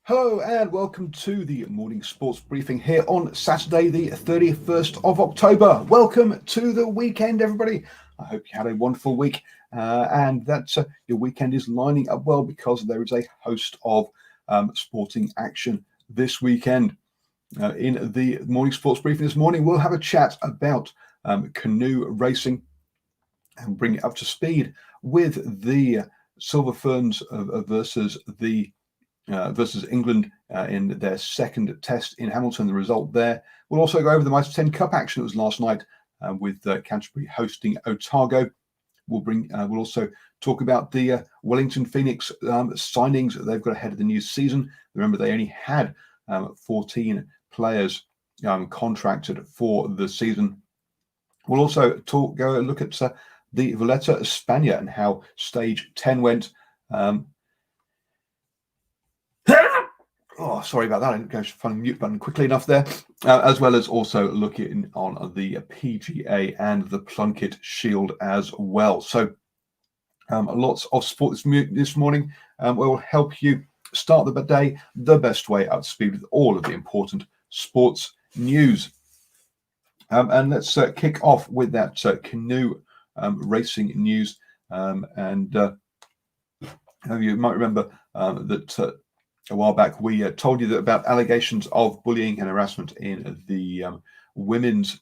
Hello and welcome to the morning sports briefing here on Saturday, the 31st of October. Welcome to the weekend, everybody. I hope you had a wonderful week and that your weekend is lining up well because there is a host of sporting action this weekend. In the morning sports briefing this morning, we'll have a chat about canoe racing and bring it up to speed with the Silver Ferns versus England in their second test in Hamilton. The result there. We'll also go over the Mitre 10 Cup action that was last night with Canterbury hosting Otago. We'll also talk about the Wellington Phoenix signings that they've got ahead of the new season. Remember, they only had 14 players contracted for the season. We'll also go look at the Valletta Espana and how stage 10 went. Oh, sorry about that. I didn't go find the mute button quickly enough there. As well as also looking on the PGA and the Plunket Shield as well. So lots of sport this morning will help you start the day the best way, up to speed with all of the important sports news. And let's kick off with that canoe racing news. You might remember that a while back, we told you that about allegations of bullying and harassment in the women's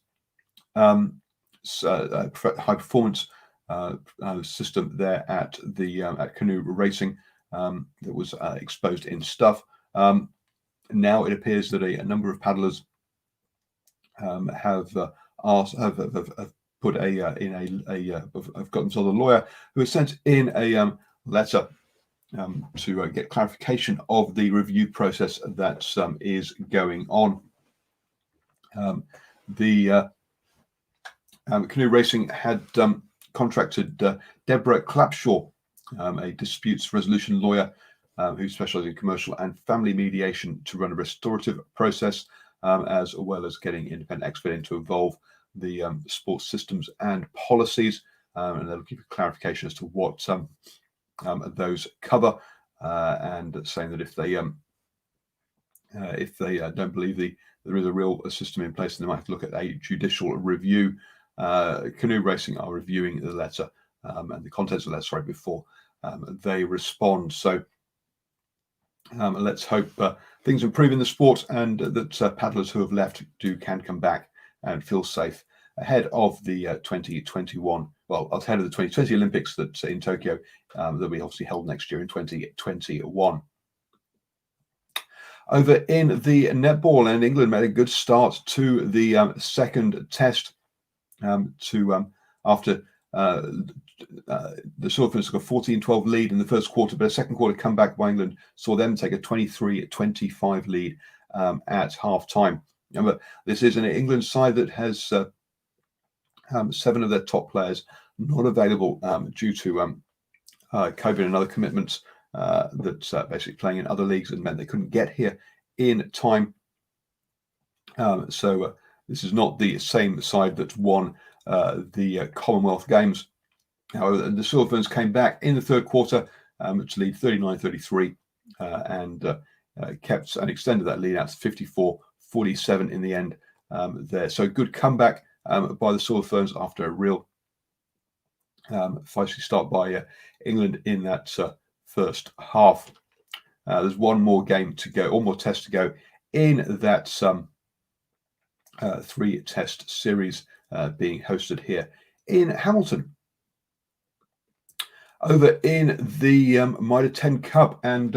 high performance system there at canoe racing that was exposed in stuff. Now it appears that a number of paddlers have put have gotten to the lawyer who has sent in a letter to get clarification of the review process that is going on. The canoe racing had contracted Deborah Clapshaw, a disputes resolution lawyer who specializes in commercial and family mediation, to run a restorative process, as well as getting independent expert in to involve the sports systems and policies. And they're looking for clarification as to what those cover, and saying that if they don't believe there is a real system in place, then they might have to look at a judicial review. Canoe racing are reviewing the letter and the contents of the letter before they respond. So let's hope things improve in the sport and that paddlers who have left can come back and feel safe ahead of the 2021, ahead of the 2020 Olympics that's in Tokyo, that we obviously held next year in 2021. Over in the netball, and England made a good start to the second test after the Southland took a 14-12 lead in the first quarter, but a second quarter comeback by England saw them take a 23-25 lead at half-time. Remember, this is an England side that has 7 of their top players not available due to COVID and other commitments that basically playing in other leagues, and meant they couldn't get here in time. So this is not the same side that won the Commonwealth Games. However, the Silverferns came back in the third quarter to lead 39-33 and kept and extended that lead out to 54-47 in the end there. So good comeback by the Silverferns after a real feisty start by England in that first half. There's one more game to go, one more test to go in that 3-test series being hosted here in Hamilton. Over in the Mitre 10 Cup, and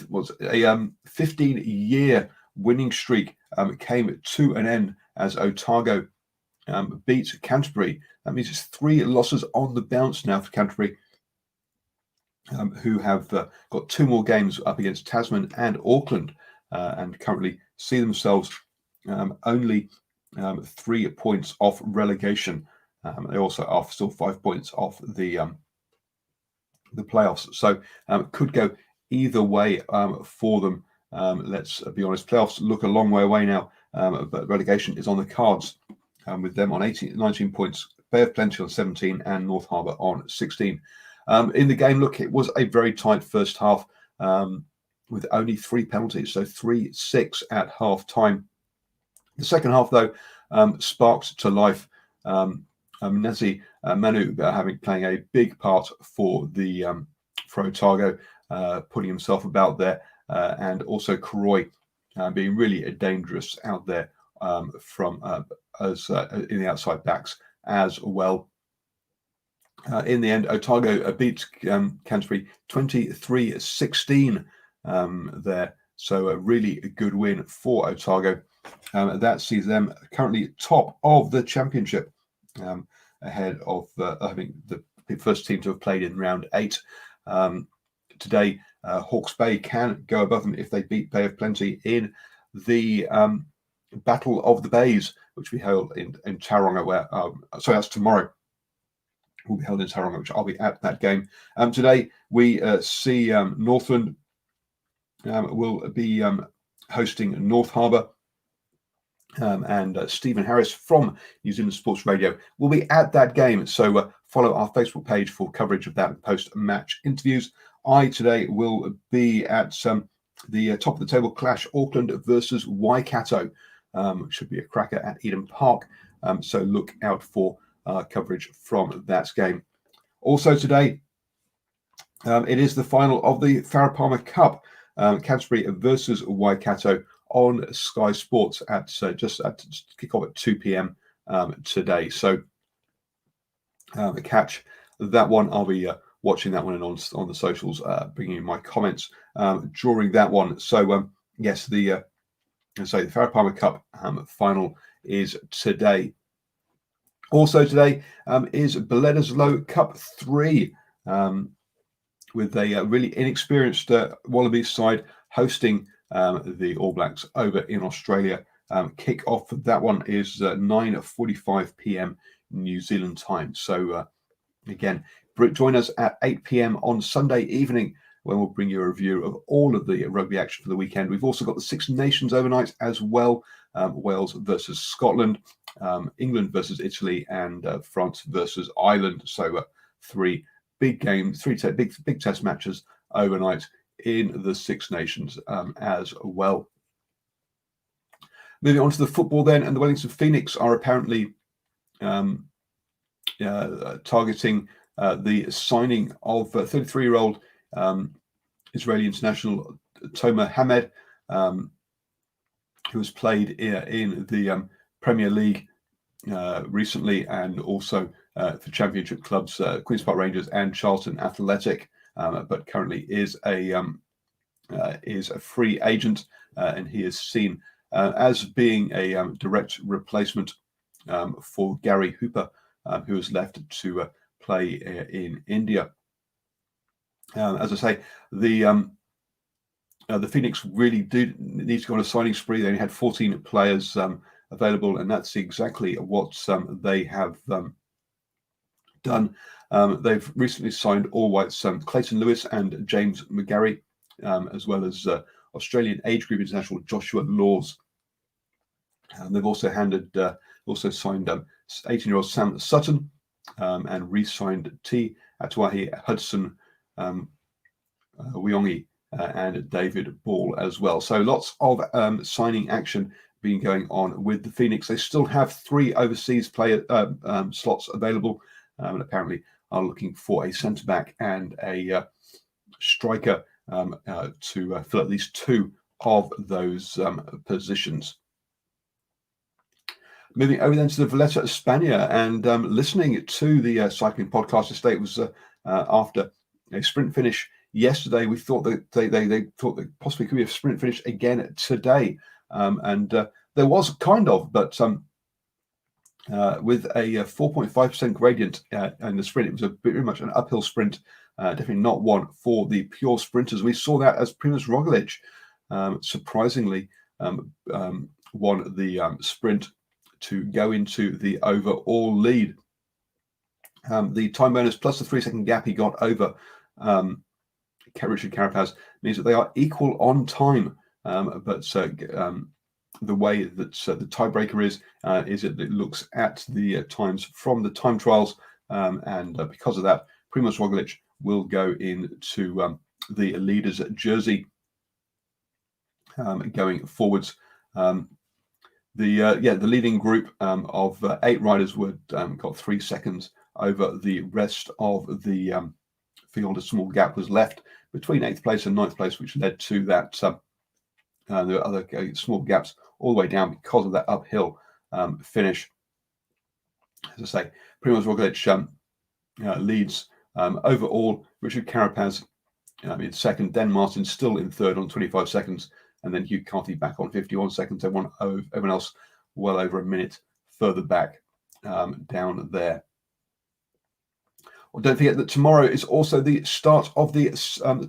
was a 15-year winning streak came to an end as Otago beat Canterbury. That means it's 3 losses on the bounce now for Canterbury, who have got 2 more games up against Tasman and Auckland, and currently see themselves only 3 points off relegation. They also are still 5 points off the playoffs, so could go either way for them. Let's be honest, playoffs look a long way away now, but relegation is on the cards, with them on 19 points, Bay of Plenty on 17 and North Harbour on 16. In the game, look, it was a very tight first half. with only 3 penalties, so 3-6 at half time. The second half, though, sparked to life. Nezi Manu playing a big part for Otago, putting himself about there, and also Karoi being really dangerous out there from as in the outside backs as well. In the end, Otago beat Canterbury 23-16 there. So a really good win for Otago. That sees them currently top of the championship, ahead of I think the first team to have played in round 8. Today, Hawke's Bay can go above them if they beat Bay of Plenty in the Battle of the Bays, which we held in Tauranga. Where sorry, that's tomorrow. Will be held in Tauranga, which I'll be at that game. Today we see Northland will be hosting North Harbour, and Stephen Harris from New Zealand Sports Radio will be at that game. So follow our Facebook page for coverage of that and post-match interviews. I today will be at the top of the table clash, Auckland versus Waikato. Should be a cracker at Eden Park. So look out for coverage from that game. Also today, it is the final of the Farah Palmer Cup, Canterbury versus Waikato on Sky Sports at just at kick off at 2 p.m. Today. So catch that one. I'll be watching that one and on the socials, bringing in my comments during that one. So yes, the Farah Palmer Cup final is today. Also today is Bledisloe Cup 3, with a really inexperienced Wallabies side hosting the All Blacks over in Australia. Kick-off for that one is 9:45 p.m. New Zealand time. So again, join us at 8 p.m. on Sunday evening, when we'll bring you a review of all of the rugby action for the weekend. We've also got the Six Nations overnight as well. Wales versus Scotland, England versus Italy, and France versus Ireland. So 3 big games, big test matches overnight in the Six Nations as well. Moving on to the football then, and the Wellington Phoenix are apparently targeting the signing of 33-year-old Israeli international Tomer Hamed, who has played in the Premier League recently, and also for championship clubs Queen's Park Rangers and Charlton Athletic, but currently is a free agent, and he is seen as being a direct replacement for Gary Hooper, who has left to play in India. As I say, the Phoenix really do need to go on a signing spree. They only had 14 players available, and that's exactly what they have done. They've recently signed all whites Clayton Lewis and James McGarry, as well as Australian age group international Joshua Laws. They've also signed 18-year-old Sam Sutton, and re-signed T. Atuahi Hudson Wiongi and David Ball as well. So lots of signing action being going on with the Phoenix. They still have 3 overseas player slots available, and apparently are looking for a centre-back and a striker to fill at least 2 of those positions. Moving over then to the Valletta Espana, and listening to the cycling podcast today, was after a sprint finish yesterday. We thought that they thought that possibly could be a sprint finish again today, and there was kind of, but with a 4.5% gradient in the sprint, it was very much an uphill sprint. Definitely not one for the pure sprinters. We saw that as Primož Roglič surprisingly won the sprint to go into the overall lead. The time bonus plus the 3-second gap he got over Richard Carapaz means that they are equal on time. But the way that the tiebreaker is that it looks at the times from the time trials, and because of that, Primož Roglič will go into the leader's jersey going forwards. The leading group of 8 riders would got 3 seconds over the rest of the field. A small gap was left between 8th place and 9th place, which led to that the other small gaps all the way down because of that uphill finish. As I say, Primož Roglič leads overall. Richard Carapaz in second, then Martin still in third on 25 seconds, and then Hugh Carty back on 51 seconds. Everyone else well over a minute further back down there. Well, don't forget that tomorrow is also the start of the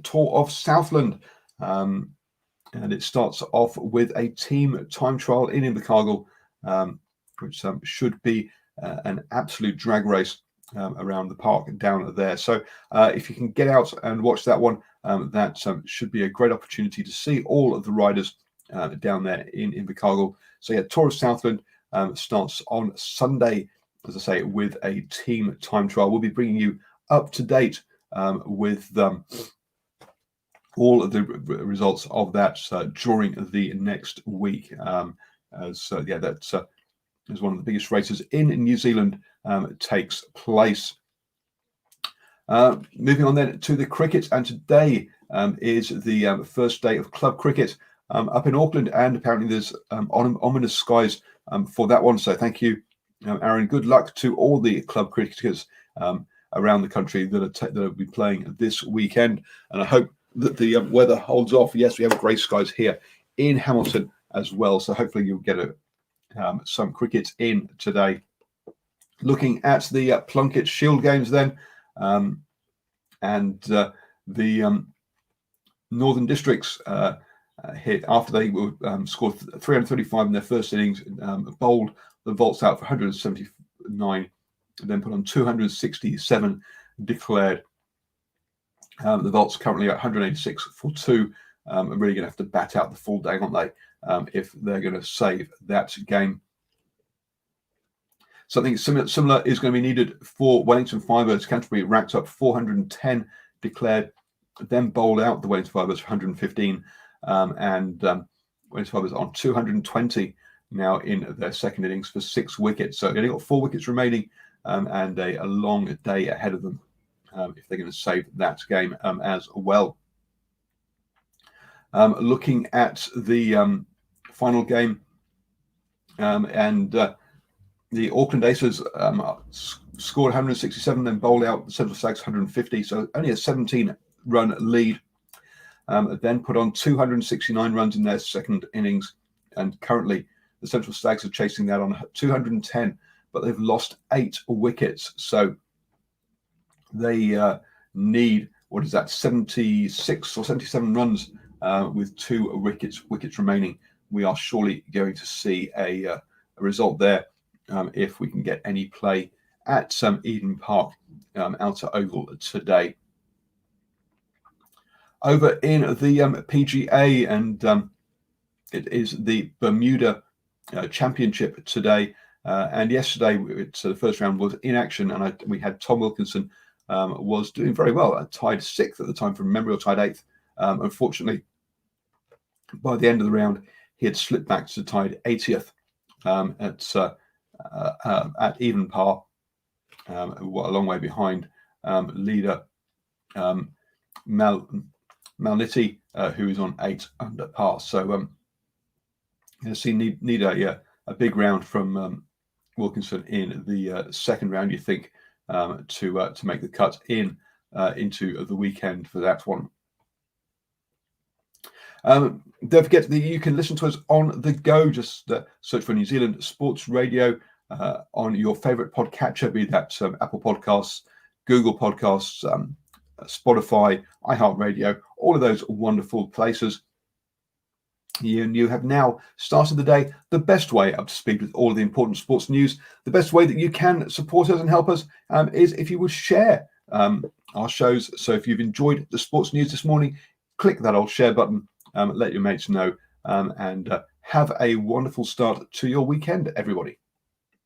Tour of Southland. And it starts off with a team time trial in Invercargill, which should be an absolute drag race around the park down there. So if you can get out and watch that one, that should be a great opportunity to see all of the riders down there in Invercargill. So yeah, Tour of Southland starts on Sunday, as I say, with a team time trial. We'll be bringing you up to date with all of the results of that during the next week. That's one of the biggest races in New Zealand takes place. Moving on then to the cricket, and today is the first day of club cricket up in Auckland, and apparently there's ominous skies for that one. So thank you, Aaron. Good luck to all the club cricketers around the country that will be playing this weekend, and I hope that the weather holds off. Yes, we have grey skies here in Hamilton as well, so hopefully you'll get some cricket in today. Looking at the Plunket Shield games then, and the Northern Districts hit after they scored 335 in their first innings, bowled the Volts out for 179, then put on 267 declared. The Volts currently at 186 for 2. Are really going to have to bat out the full day, aren't they, if they're going to save that game. Something similar is going to be needed for Wellington Firebirds. Canterbury racked up 410 declared, then bowled out the Wellington Firebirds for 115, and Wellington Firebirds on 220 now in their second innings for 6 wickets. So they've only got 4 wickets remaining, and a long day ahead of them if they're going to save that game as well. Looking at the final game, and the Auckland Aces scored 167, then bowled out the Central Stags 150, so only a 17-run lead. Then put on 269 runs in their second innings, and currently the Central Stags are chasing that on 210, but they've lost 8 wickets, so they need, 76 or 77 runs with 2 wickets remaining. We are surely going to see a result there if we can get any play at Eden Park Outer Oval today. Over in the PGA, and it is the Bermuda Championship today. And yesterday, the first round was in action, and we had Tom Wilkinson was doing very well. Tied 6th at the time from memory, or tied 8th. Unfortunately, by the end of the round, he had slipped back to tied 80th at even par, a long way behind leader Malniti, who is on 8 under par. So need a big round from Wilkinson in the second round, you think, to make the cut into the weekend for that one. Don't forget that you can listen to us on the go. Just search for New Zealand Sports Radio on your favourite podcatcher, be that Apple Podcasts, Google Podcasts, Spotify, iHeartRadio, all of those wonderful places. You have now started the day the best way up to speed with all of the important sports news. The best way that you can support us and help us is if you would share our shows. So if you've enjoyed the sports news this morning, click that old share button, let your mates know, and have a wonderful start to your weekend, everybody.